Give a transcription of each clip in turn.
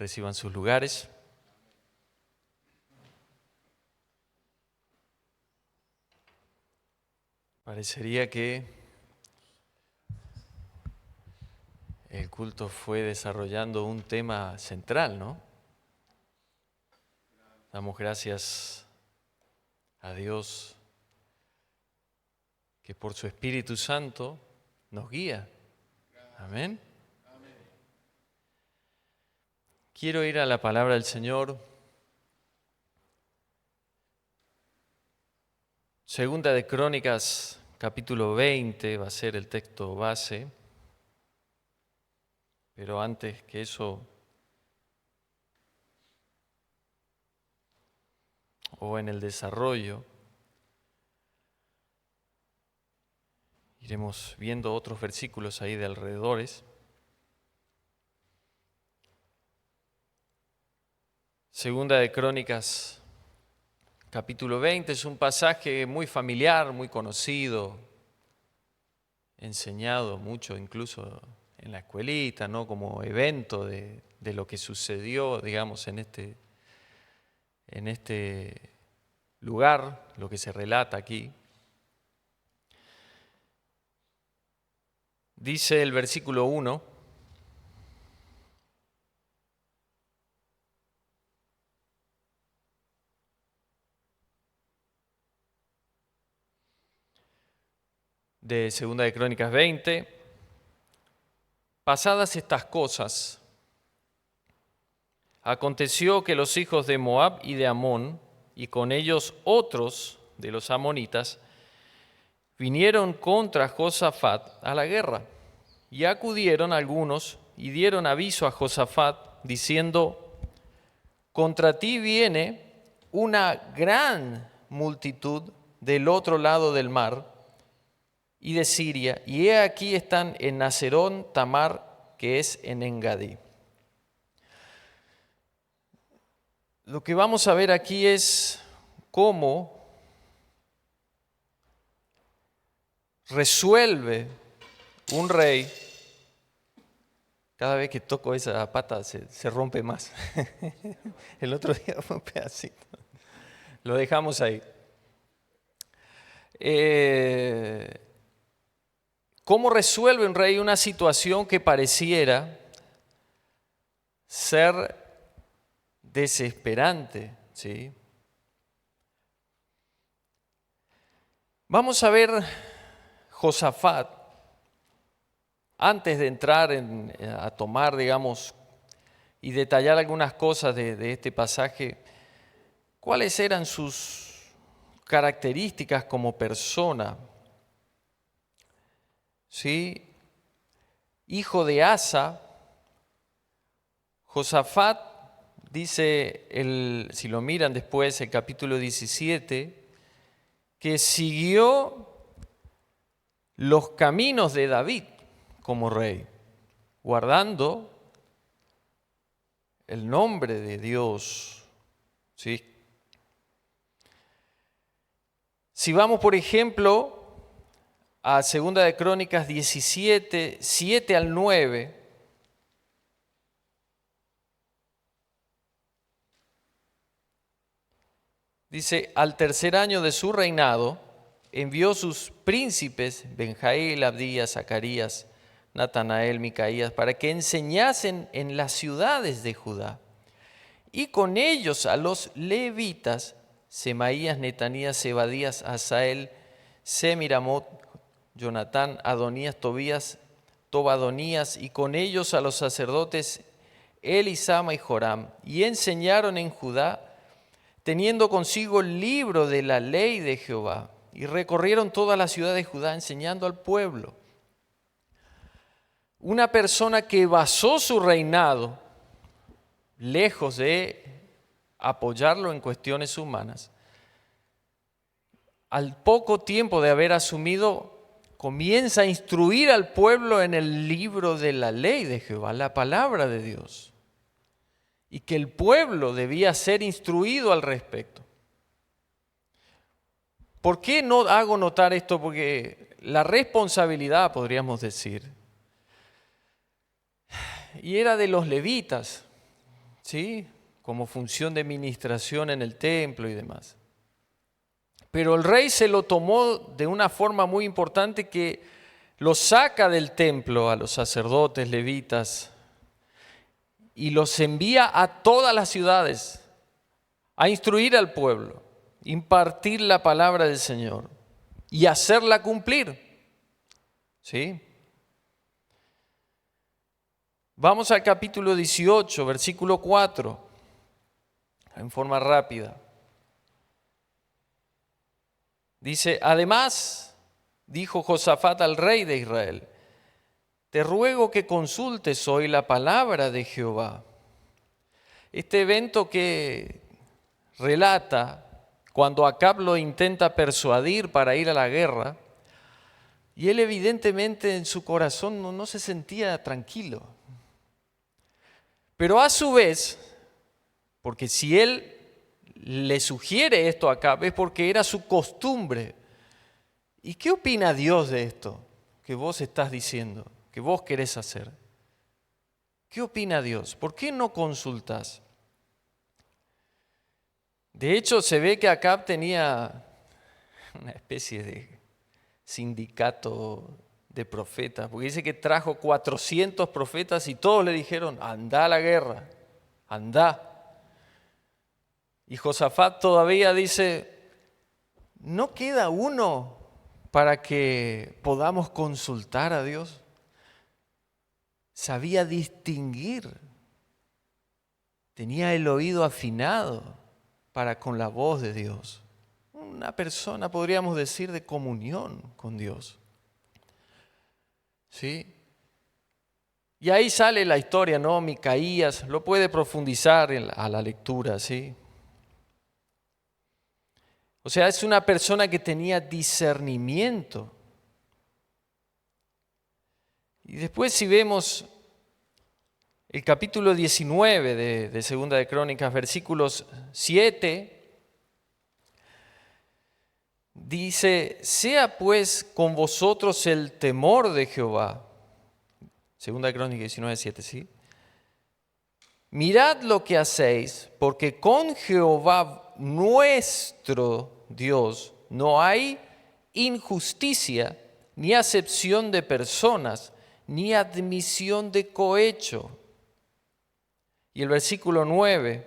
reciban sus lugares. Parecería que el culto fue desarrollando un tema central, ¿no? Damos gracias a Dios que por su Espíritu Santo nos guía. Amén. Quiero ir a la palabra del Señor. Segunda de Crónicas, capítulo 20, va a ser el texto base. Pero antes que eso, o en el desarrollo, iremos viendo otros versículos ahí de alrededores. Segunda de Crónicas, capítulo 20, es un pasaje muy familiar, muy conocido, enseñado mucho incluso en la escuelita, ¿no? Como evento de lo que sucedió, digamos, en este lugar, lo que se relata aquí. Dice el versículo 1, de Segunda de Crónicas 20, pasadas estas cosas, aconteció que los hijos de Moab y de Amón, y con ellos otros de los amonitas, vinieron contra Josafat a la guerra, y acudieron algunos y dieron aviso a Josafat, diciendo: contra ti viene una gran multitud del otro lado del mar y de Siria, y he aquí están en Hazerón Tamar, que es en Engadí. Lo que vamos a ver aquí es cómo resuelve un rey. Cada vez que toco esa pata se rompe más. El otro día fue un pedacito. Lo dejamos ahí. ¿Cómo resuelve un rey una situación que pareciera ser desesperante? ¿Sí? Vamos a ver Josafat, antes de entrar a tomar, digamos, y detallar algunas cosas de este pasaje, ¿cuáles eran sus características como persona? ¿Sí? Hijo de Asa, Josafat, dice, si lo miran después, el capítulo 17, que siguió los caminos de David como rey, guardando el nombre de Dios. ¿Sí? Si vamos, por ejemplo, a Segunda de Crónicas 17, 7 al 9, dice: al tercer año de su reinado, envió sus príncipes, Benjail, Abdías, Zacarías, Natanael, Micaías, para que enseñasen en las ciudades de Judá. Y con ellos a los levitas, Semaías, Netanías, Zebadías, Asael, Semiramot, Jonatán, Adonías, Tobías, Tobadonías, y con ellos a los sacerdotes Elisama y Joram. Y enseñaron en Judá, teniendo consigo el libro de la ley de Jehová, y recorrieron toda la ciudad de Judá enseñando al pueblo. Una persona que basó su reinado, lejos de apoyarlo en cuestiones humanas, al poco tiempo de haber asumido, comienza a instruir al pueblo en el libro de la ley de Jehová, la palabra de Dios, y que el pueblo debía ser instruido al respecto. ¿Por qué no hago notar esto? Porque la responsabilidad, podríamos decir, y era de los levitas, ¿sí? Como función de ministración en el templo y demás. Pero el rey se lo tomó de una forma muy importante que lo saca del templo a los sacerdotes levitas y los envía a todas las ciudades a instruir al pueblo, impartir la palabra del Señor y hacerla cumplir. ¿Sí? Vamos al capítulo 18, versículo 4, en forma rápida. Dice, además, dijo Josafat al rey de Israel, te ruego que consultes hoy la palabra de Jehová. Este evento que relata cuando Acab lo intenta persuadir para ir a la guerra, y él evidentemente en su corazón no se sentía tranquilo. Pero a su vez, porque si él le sugiere esto a Acab es porque era su costumbre. ¿Y qué opina Dios de esto que vos estás diciendo, que vos querés hacer? ¿Qué opina Dios? ¿Por qué no consultás? De hecho, se ve que Acab tenía una especie de sindicato de profetas, porque dice que trajo 400 profetas y todos le dijeron, anda a la guerra, anda. Y Josafat todavía dice, ¿no queda uno para que podamos consultar a Dios? Sabía distinguir, tenía el oído afinado para con la voz de Dios. Una persona, podríamos decir, de comunión con Dios. ¿Sí? Y ahí sale la historia, ¿no? Micaías, lo puede profundizar a la lectura, ¿sí? O sea, es una persona que tenía discernimiento. Y después si vemos el capítulo 19 de Segunda de Crónicas, versículos 7, dice, sea pues con vosotros el temor de Jehová. Segunda de Crónicas 19, 7, ¿sí? Mirad lo que hacéis, porque con Jehová nuestro Dios no hay injusticia, ni acepción de personas, ni admisión de cohecho. Y el versículo 9,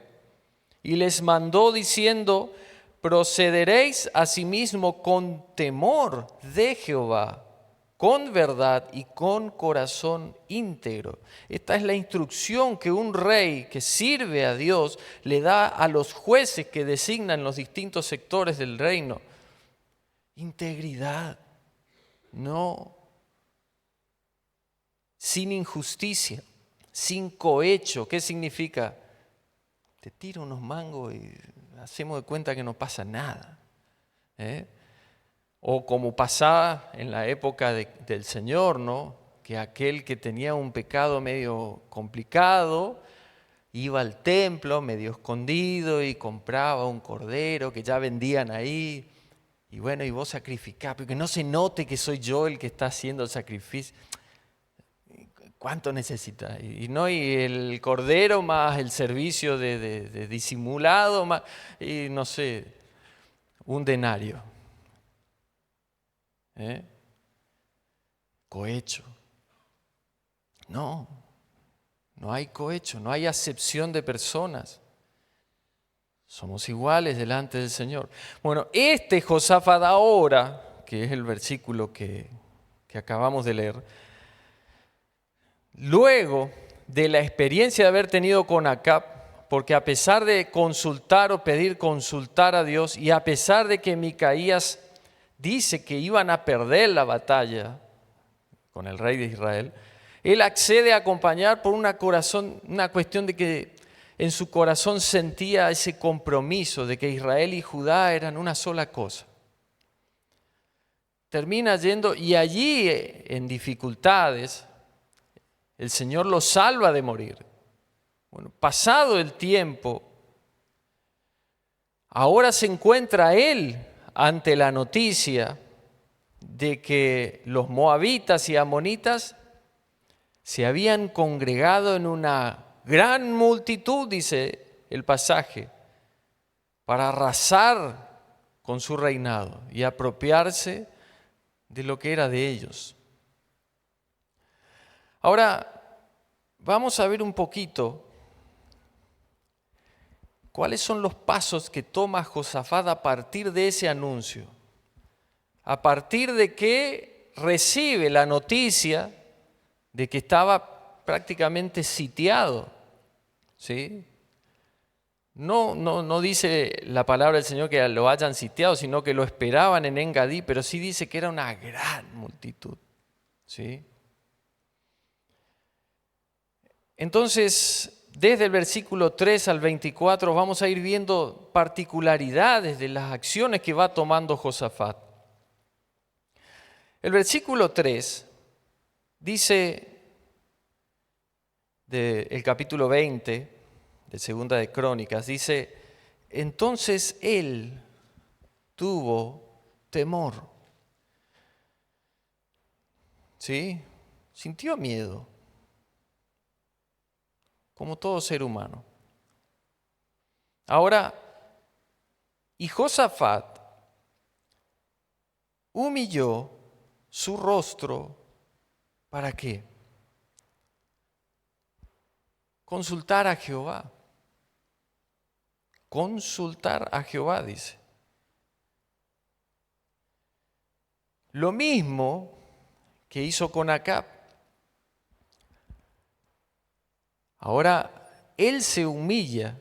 y les mandó diciendo, procederéis asimismo con temor de Jehová, con verdad y con corazón íntegro. Esta es la instrucción que un rey que sirve a Dios le da a los jueces que designan los distintos sectores del reino. Integridad, no, sin injusticia, sin cohecho. ¿Qué significa? Te tiro unos mangos y hacemos de cuenta que no pasa nada. O como pasaba en la época del Señor, ¿no? Que aquel que tenía un pecado medio complicado iba al templo medio escondido y compraba un cordero que ya vendían ahí. Y bueno, y vos sacrificás, pero que no se note que soy yo el que está haciendo el sacrificio. ¿Cuánto necesitas? Y el cordero más el servicio de disimulado, más, y no sé, un denario. Cohecho. No hay cohecho, no hay acepción de personas. Somos iguales delante del Señor. Bueno, este Josafat ahora, que es el versículo que acabamos de leer, luego de la experiencia de haber tenido con Acab, porque a pesar de consultar o pedir consultar a Dios, y a pesar de que Micaías dice que iban a perder la batalla con el rey de Israel, él accede a acompañar por una cuestión de que en su corazón sentía ese compromiso de que Israel y Judá eran una sola cosa. Termina yendo y allí en dificultades el Señor lo salva de morir. Bueno, pasado el tiempo, ahora se encuentra él ante la noticia de que los moabitas y amonitas se habían congregado en una gran multitud, dice el pasaje, para arrasar con su reinado y apropiarse de lo que era de ellos. Ahora, vamos a ver un poquito cuáles son los pasos que toma Josafat a partir de ese anuncio, a partir de que recibe la noticia de que estaba prácticamente sitiado, ¿sí? No dice la palabra del Señor que lo hayan sitiado, sino que lo esperaban en Engadí, pero sí dice que era una gran multitud, ¿sí? Entonces, desde el versículo 3 al 24 vamos a ir viendo particularidades de las acciones que va tomando Josafat. El versículo 3 dice del capítulo 20 de Segunda de Crónicas, dice, entonces él tuvo temor. ¿Sí? Sintió miedo, como todo ser humano. Ahora, y Josafat humilló su rostro, ¿para qué? Consultar a Jehová. Consultar a Jehová, dice. Lo mismo que hizo con Acab. Ahora, él se humilla,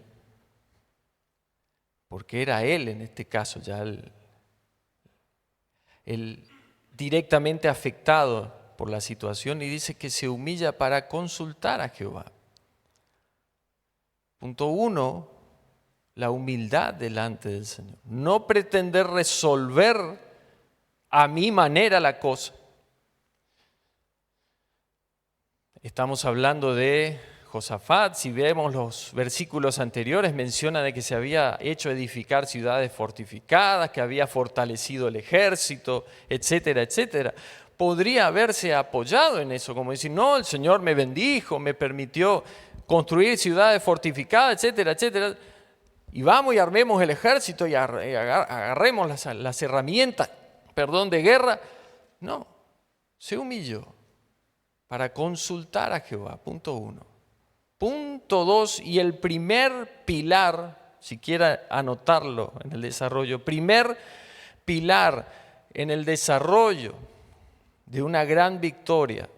porque era él en este caso, ya él directamente afectado por la situación, y dice que se humilla para consultar a Jehová. Punto 1, la humildad delante del Señor. No pretender resolver a mi manera la cosa. Estamos hablando de Josafat. Si vemos los versículos anteriores, menciona de que se había hecho edificar ciudades fortificadas, que había fortalecido el ejército, etcétera, etcétera. Podría haberse apoyado en eso, como decir, no, el Señor me bendijo, me permitió construir ciudades fortificadas, etcétera, etcétera. Y vamos y armemos el ejército y agarremos las herramientas, de guerra. No, se humilló para consultar a Jehová, punto 1. Punto 2, y el primer pilar, si quiera anotarlo en el desarrollo, primer pilar en el desarrollo de una gran victoria,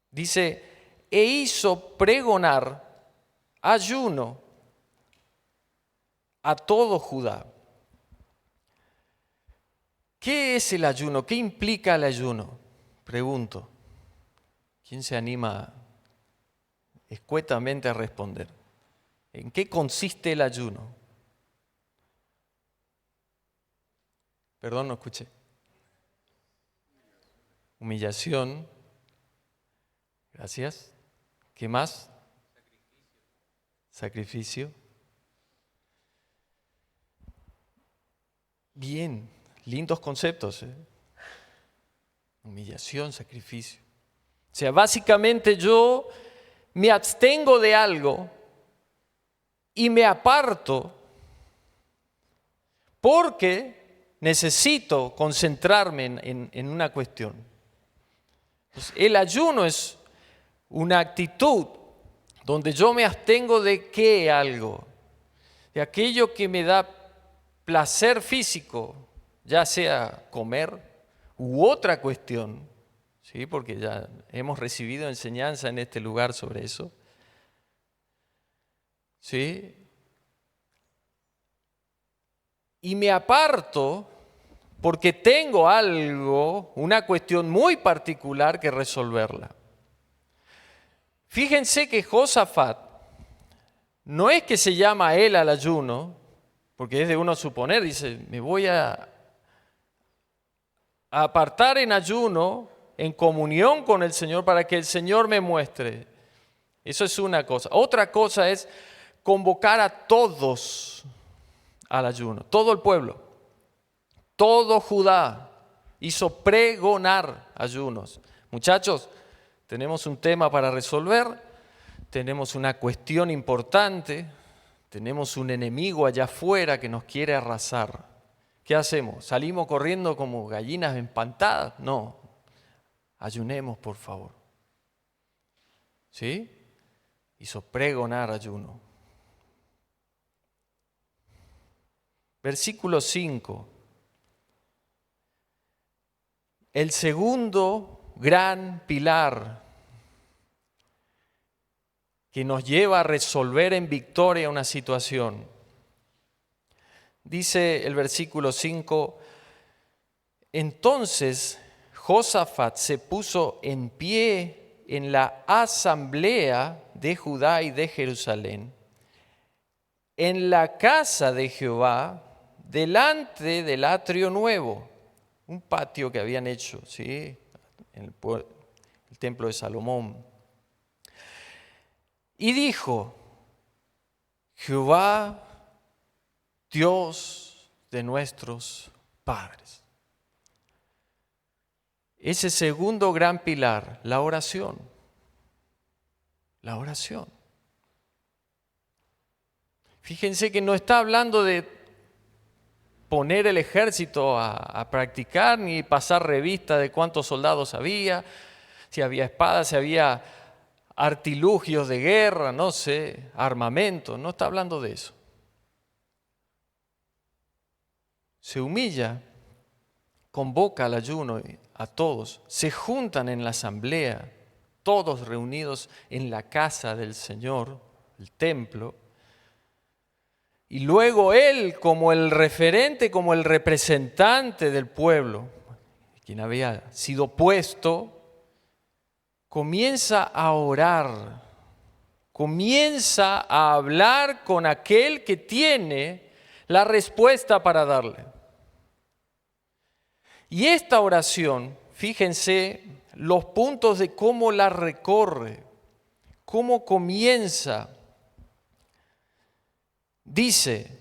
dice, e hizo pregonar ayuno a todo Judá. ¿Qué es el ayuno? ¿Qué implica el ayuno? Pregunto. ¿Quién se anima escuetamente a responder? ¿En qué consiste el ayuno? Perdón, no escuché. Humillación. Gracias. ¿Qué más? Sacrificio. Bien, lindos conceptos. Humillación, sacrificio. O sea, básicamente yo me abstengo de algo y me aparto porque necesito concentrarme en una cuestión. Entonces, el ayuno es una actitud donde yo me abstengo de qué algo, de aquello que me da placer físico, ya sea comer u otra cuestión, ¿sí? Porque ya hemos recibido enseñanza en este lugar sobre eso, ¿sí? Y me aparto porque tengo algo, una cuestión muy particular que resolverla. Fíjense que Josafat no es que se llama a él al ayuno, porque es de uno suponer, dice, me voy a apartar en ayuno, en comunión con el Señor, para que el Señor me muestre. Eso es una cosa. Otra cosa es convocar a todos al ayuno, todo el pueblo, todo Judá hizo pregonar ayunos. Muchachos, tenemos un tema para resolver. tenemos una cuestión importante, tenemos un enemigo allá afuera que nos quiere arrasar. ¿Qué hacemos? ¿Salimos corriendo como gallinas empantadas? No, ayunemos por favor. ¿Sí? Hizo pregonar ayuno. Versículo 5. El segundo gran pilar que nos lleva a resolver en victoria una situación. Dice el versículo 5, entonces Josafat se puso en pie en la asamblea de Judá y de Jerusalén, en la casa de Jehová, delante del atrio nuevo, un patio que habían hecho, ¿sí? En el templo de Salomón. Y dijo, Jehová, Dios de nuestros padres. Ese segundo gran pilar, la oración. La oración. Fíjense que no está hablando de poner el ejército a practicar ni pasar revista de cuántos soldados había, si había espadas, si había artilugios de guerra, no sé, armamento. No está hablando de eso. Se humilla, convoca al ayuno a todos, se juntan en la asamblea, todos reunidos en la casa del Señor, el templo, y luego él como el referente, como el representante del pueblo, quien había sido puesto, comienza a orar, comienza a hablar con aquel que tiene la respuesta para darle. Y esta oración, fíjense los puntos de cómo la recorre, cómo comienza. Dice,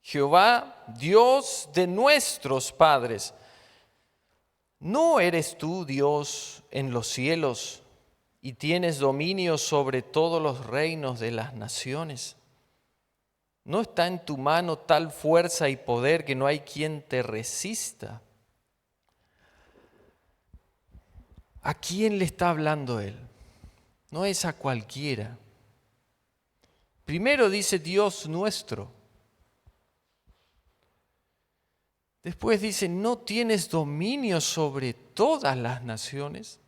Jehová, Dios de nuestros padres, ¿no eres tú Dios en los cielos y tienes dominio sobre todos los reinos de las naciones? ¿No está en tu mano tal fuerza y poder que no hay quien te resista? ¿A quién le está hablando él? No es a cualquiera. Primero dice Dios nuestro. Después dice, ¿no tienes dominio sobre todas las naciones?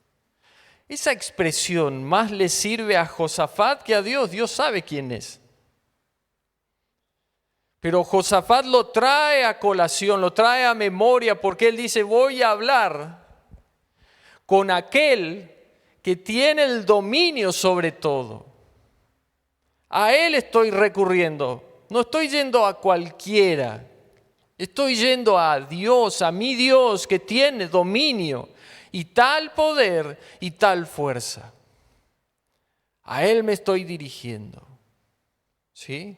Esa expresión más le sirve a Josafat que a Dios. Dios sabe quién es. Pero Josafat lo trae a colación, lo trae a memoria, porque él dice, voy a hablar con aquel que tiene el dominio sobre todo. A él estoy recurriendo, no estoy yendo a cualquiera, estoy yendo a Dios, a mi Dios que tiene dominio y tal poder y tal fuerza. A él me estoy dirigiendo, ¿sí?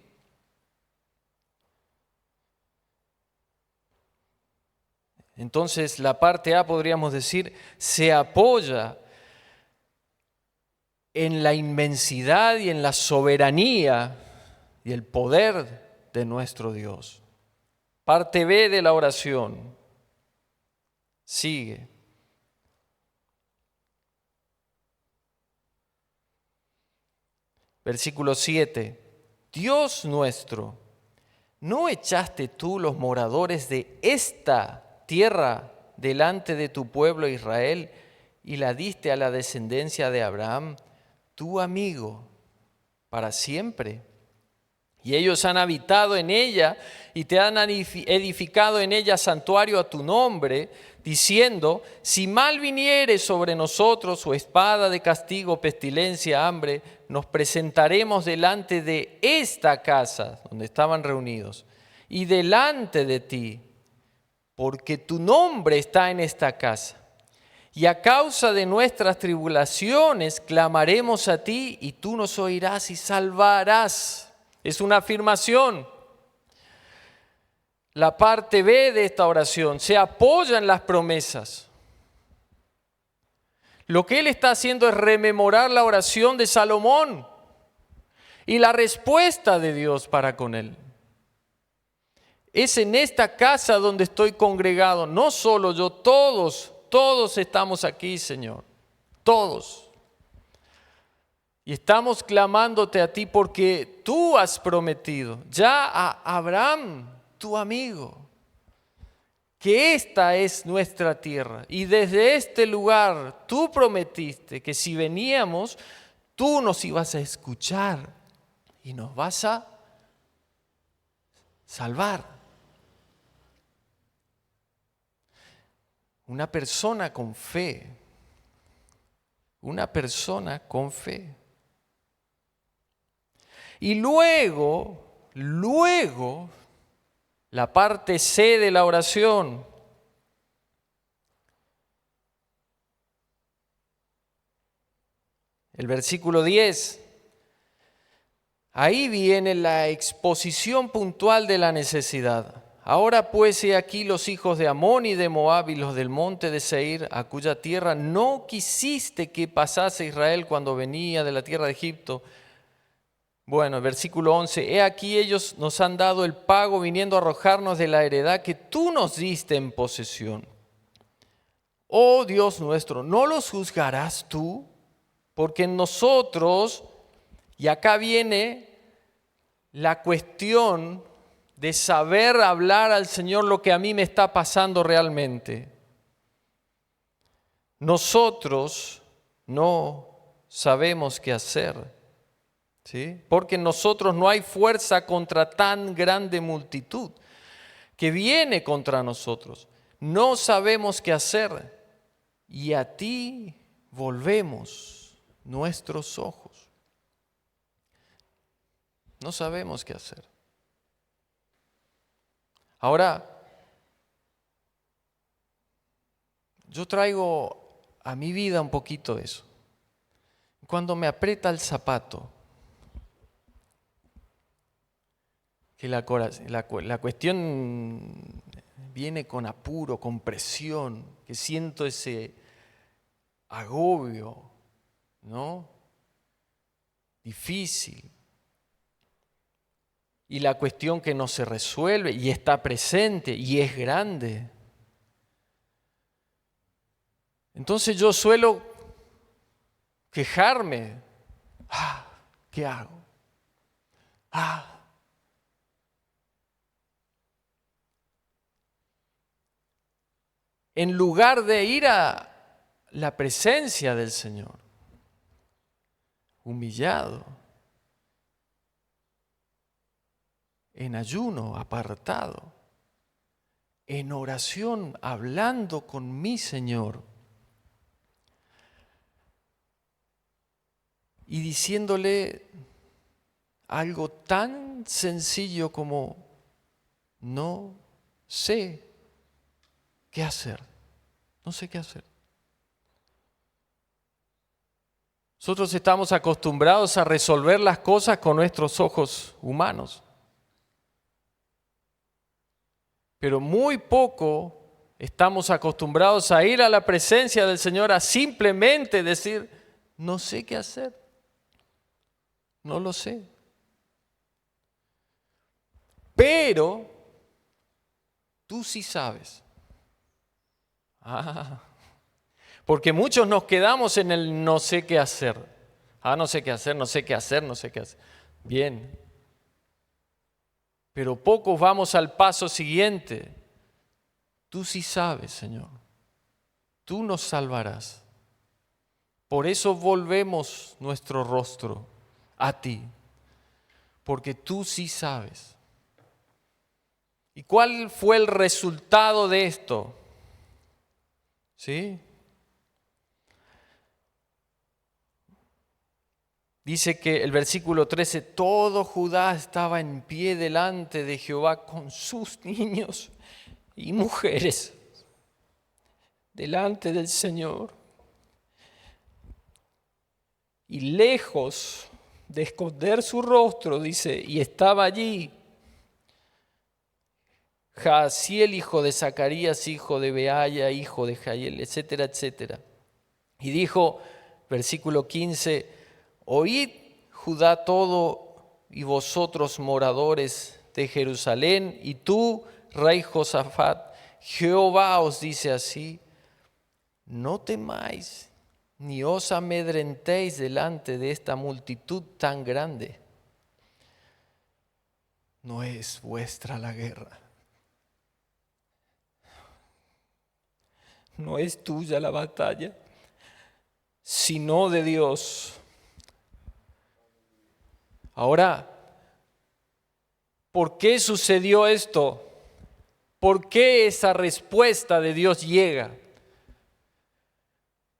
Entonces la parte A, podríamos decir, se apoya en la inmensidad y en la soberanía y el poder de nuestro Dios. Parte B de la oración sigue. Versículo 7. Dios nuestro, ¿no echaste tú los moradores de esta tierra delante de tu pueblo Israel y la diste a la descendencia de Abraham, tu amigo, para siempre? Y ellos han habitado en ella y te han edificado en ella santuario a tu nombre, diciendo, si mal viniere sobre nosotros o espada de castigo, pestilencia, hambre, nos presentaremos delante de esta casa donde estaban reunidos y delante de ti, porque tu nombre está en esta casa. Y a causa de nuestras tribulaciones clamaremos a ti y tú nos oirás y salvarás. Es una afirmación. La parte B de esta oración se apoya en las promesas. Lo que él está haciendo es rememorar la oración de Salomón y la respuesta de Dios para con él. Es en esta casa donde estoy congregado, no solo yo, todos estamos aquí, Señor, todos. Y estamos clamándote a ti porque tú has prometido ya a Abraham, tu amigo, que esta es nuestra tierra. Y desde este lugar tú prometiste que si veníamos, tú nos ibas a escuchar y nos vas a salvar. Una persona con fe. Una persona con fe. Y luego, la parte C de la oración. El versículo 10. Ahí viene la exposición puntual de la necesidad. Ahora pues he aquí los hijos de Amón y de Moab y los del monte de Seir, a cuya tierra no quisiste que pasase Israel cuando venía de la tierra de Egipto. Bueno, el versículo 11, he aquí ellos nos han dado el pago viniendo a arrojarnos de la heredad que tú nos diste en posesión. Oh Dios nuestro, ¿no los juzgarás tú? Porque en nosotros, y acá viene la cuestión de saber hablar al Señor lo que a mí me está pasando realmente. Nosotros no sabemos qué hacer, ¿sí? Porque en nosotros no hay fuerza contra tan grande multitud que viene contra nosotros. No sabemos qué hacer y a ti volvemos nuestros ojos. No sabemos qué hacer. Ahora, yo traigo a mi vida un poquito eso. Cuando me aprieta el zapato, que la cuestión viene con apuro, con presión, que siento ese agobio, ¿no? Difícil. Y la cuestión que no se resuelve y está presente y es grande. Entonces yo suelo quejarme. ¿Qué hago? En lugar de ir a la presencia del Señor, humillado, en ayuno, apartado, en oración, hablando con mi Señor y diciéndole algo tan sencillo como no sé qué hacer, no sé qué hacer. Nosotros estamos acostumbrados a resolver las cosas con nuestros ojos humanos. Pero muy poco estamos acostumbrados a ir a la presencia del Señor a simplemente decir, no sé qué hacer, no lo sé. Pero tú sí sabes. Porque muchos nos quedamos en el no sé qué hacer. No sé qué hacer, no sé qué hacer, no sé qué hacer. Bien. Pero pocos vamos al paso siguiente. Tú sí sabes, Señor. Tú nos salvarás. Por eso volvemos nuestro rostro a ti. Porque tú sí sabes. ¿Y cuál fue el resultado de esto? ¿Sí? Dice que el versículo 13, todo Judá estaba en pie delante de Jehová con sus niños y mujeres delante del Señor. Y lejos de esconder su rostro, dice, y estaba allí Jaasiel, hijo de Zacarías, hijo de Beaya, hijo de Jael, etcétera, etcétera. Y dijo, versículo 15, oíd Judá todo y vosotros moradores de Jerusalén, y tú, rey Josafat, Jehová os dice así, no temáis ni os amedrentéis delante de esta multitud tan grande. No es vuestra la guerra, no es tuya la batalla, sino de Dios. Ahora, ¿por qué sucedió esto? ¿Por qué esa respuesta de Dios llega?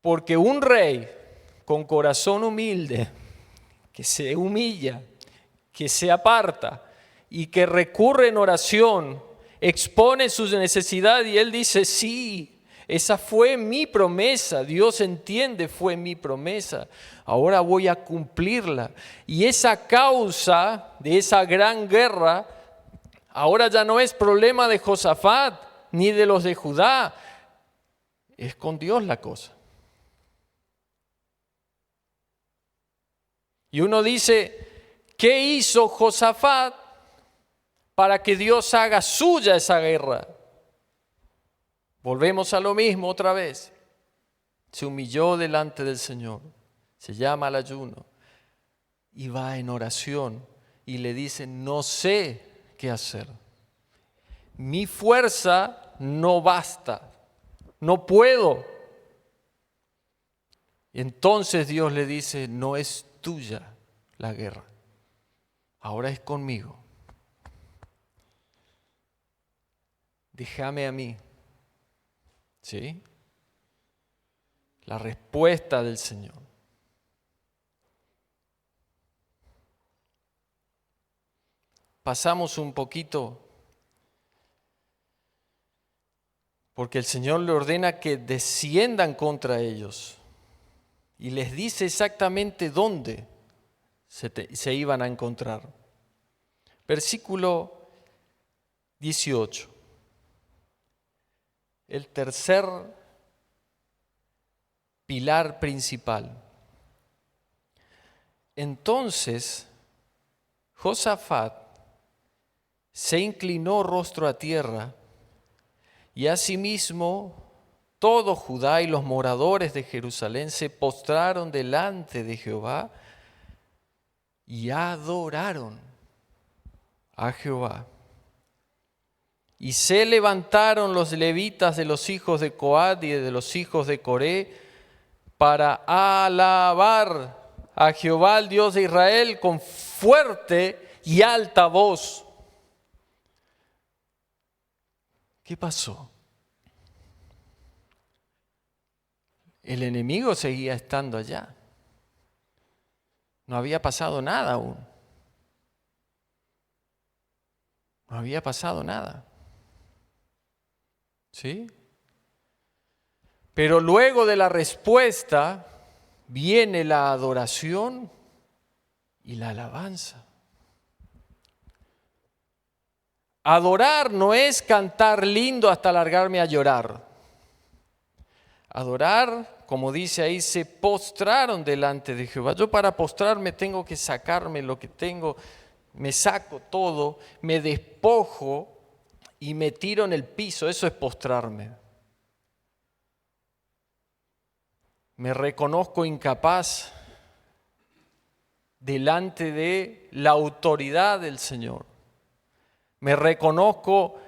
Porque un rey con corazón humilde, que se humilla, que se aparta y que recurre en oración, expone sus necesidades y él dice, sí, esa fue mi promesa, Dios entiende, fue mi promesa, ahora voy a cumplirla. Y esa causa de esa gran guerra, ahora ya no es problema de Josafat ni de los de Judá, es con Dios la cosa. Y uno dice, ¿qué hizo Josafat para que Dios haga suya esa guerra? Volvemos a lo mismo otra vez. Se humilló delante del Señor, se llama al ayuno y va en oración y le dice, no sé qué hacer. Mi fuerza no basta, no puedo. Entonces Dios le dice, no es tuya la guerra, ahora es conmigo. Déjame a mí. ¿Sí? La respuesta del Señor. Pasamos un poquito porque el Señor le ordena que desciendan contra ellos y les dice exactamente dónde se iban a encontrar. Versículo 18. El tercer pilar principal. Entonces, Josafat se inclinó rostro a tierra y asimismo todo Judá y los moradores de Jerusalén se postraron delante de Jehová y adoraron a Jehová. Y se levantaron los levitas de los hijos de Coat y de los hijos de Coré para alabar a Jehová, el Dios de Israel, con fuerte y alta voz. ¿Qué pasó? El enemigo seguía estando allá. No había pasado nada aún. No había pasado nada. ¿Sí? Pero luego de la respuesta viene la adoración y la alabanza. Adorar no es cantar lindo hasta largarme a llorar. Adorar, como dice ahí, se postraron delante de Jehová. Yo para postrarme tengo que sacarme lo que tengo, me saco todo, me despojo y me tiro en el piso. Eso es postrarme. Me reconozco incapaz delante de la autoridad del Señor. Me reconozco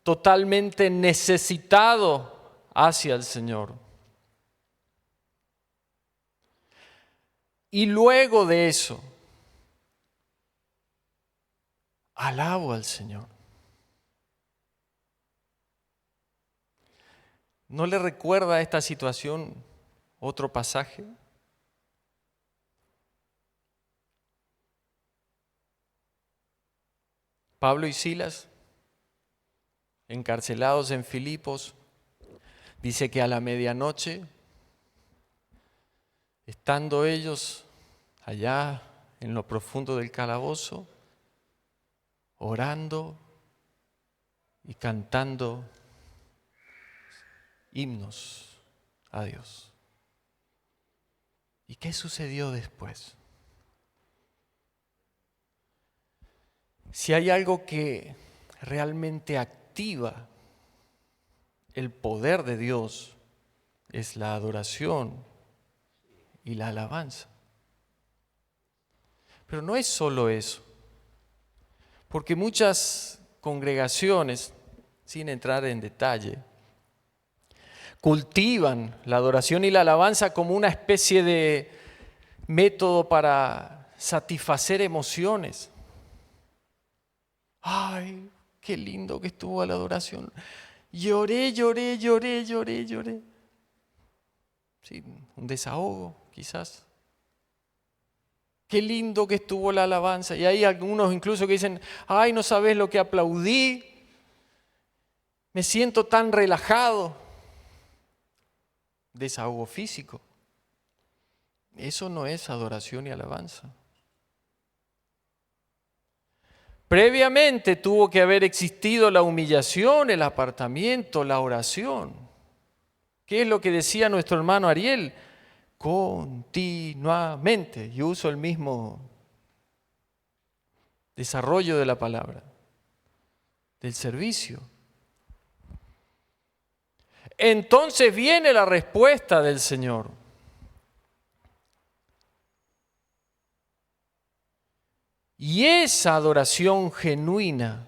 totalmente necesitado hacia el Señor. Y luego de eso, alabo al Señor. ¿No le recuerda esta situación otro pasaje? Pablo y Silas, encarcelados en Filipos, dice que a la medianoche, estando ellos allá en lo profundo del calabozo, orando y cantando himnos a Dios. ¿Y qué sucedió después? Si hay algo que realmente activa el poder de Dios, es la adoración y la alabanza. Pero no es solo eso, porque muchas congregaciones, sin entrar en detalle, cultivan la adoración y la alabanza como una especie de método para satisfacer emociones. Ay, qué lindo que estuvo la adoración. Lloré. Sí, un desahogo, quizás. Qué lindo que estuvo la alabanza. Y hay algunos incluso que dicen, ay, no sabes lo que aplaudí. Me siento tan relajado. Desahogo físico. Eso no es adoración y alabanza. Previamente tuvo que haber existido la humillación, el apartamiento, la oración. ¿Qué es lo que decía nuestro hermano Ariel? Continuamente. Yo uso el mismo desarrollo de la palabra, del servicio. Entonces viene la respuesta del Señor. Y esa adoración genuina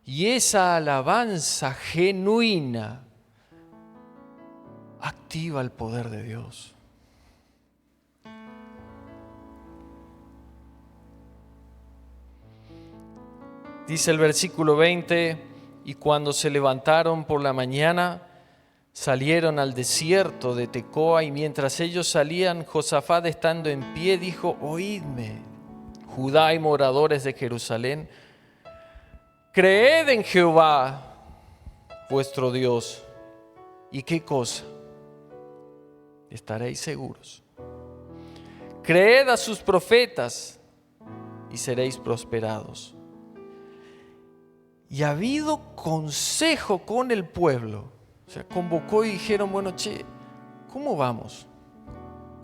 y esa alabanza genuina activa el poder de Dios. Dice el versículo 20, y cuando se levantaron por la mañana, salieron al desierto de Tecoa, y mientras ellos salían, Josafat, estando en pie, dijo, oídme, Judá y moradores de Jerusalén, creed en Jehová, vuestro Dios, ¿y qué cosa? Estaréis seguros. Creed a sus profetas y seréis prosperados. Y ha habido consejo con el pueblo. O sea, convocó y dijeron, bueno, ¿cómo vamos?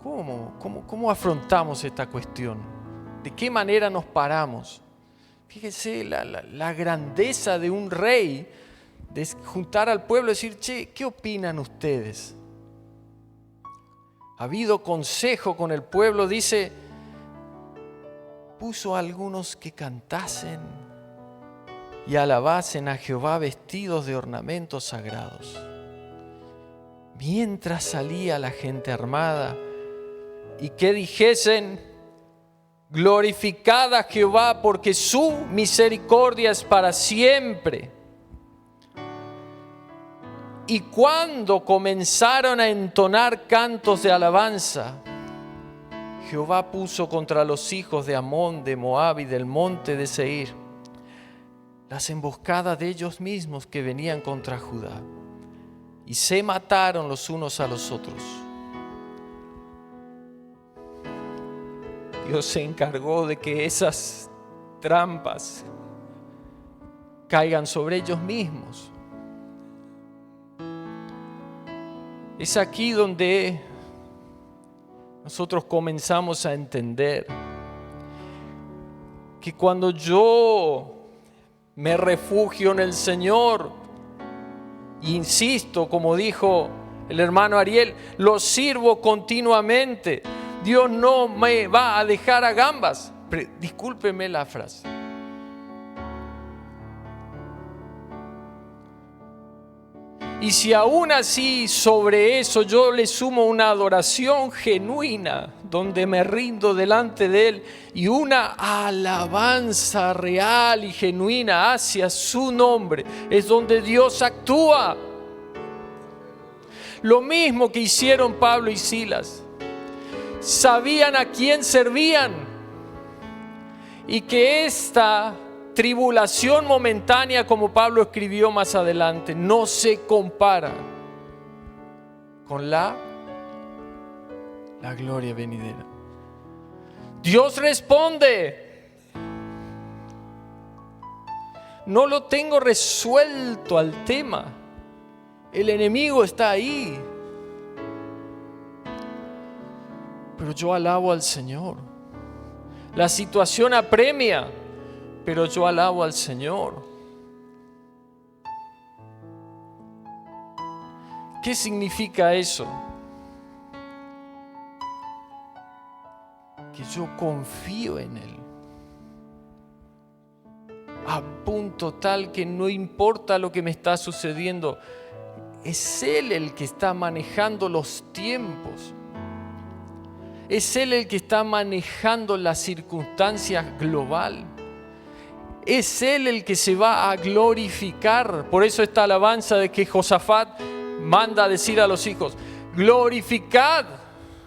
¿Cómo afrontamos esta cuestión? ¿De qué manera nos paramos? Fíjese la grandeza de un rey, de juntar al pueblo y decir, ¿qué opinan ustedes? Ha habido consejo con el pueblo, dice, puso a algunos que cantasen y alabasen a Jehová vestidos de ornamentos sagrados. Mientras salía la gente armada, y que dijesen, glorificad a Jehová porque su misericordia es para siempre. Y cuando comenzaron a entonar cantos de alabanza, Jehová puso contra los hijos de Amón, de Moab y del monte de Seir las emboscadas de ellos mismos que venían contra Judá, y se mataron los unos a los otros. Dios se encargó de que esas trampas caigan sobre ellos mismos. Es aquí donde nosotros comenzamos a entender que cuando yo me refugio en el Señor, e insisto, como dijo el hermano Ariel, lo sirvo continuamente, Dios no me va a dejar a gambas. Discúlpeme la frase. Y si aún así sobre eso yo le sumo una adoración genuina, donde me rindo delante de Él, y una alabanza real y genuina hacia su nombre, es donde Dios actúa. Lo mismo que hicieron Pablo y Silas. Sabían a quién servían, y que esta tribulación momentánea, como Pablo escribió más adelante, no se compara con la gloria venidera. Dios responde. No lo tengo resuelto al tema. El enemigo está ahí. pero yo alabo al Señor. La situación apremia, pero yo alabo al Señor. ¿Qué significa eso? Que yo confío en Él. A punto tal que no importa lo que me está sucediendo, es Él el que está manejando los tiempos. Es Él el que está manejando las circunstancias global. Es Él el que se va a glorificar. Por eso esta alabanza de que Josafat manda a decir a los hijos: glorificad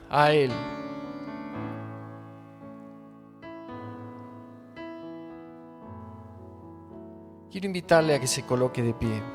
a Él. Quiero invitarle a que se coloque de pie.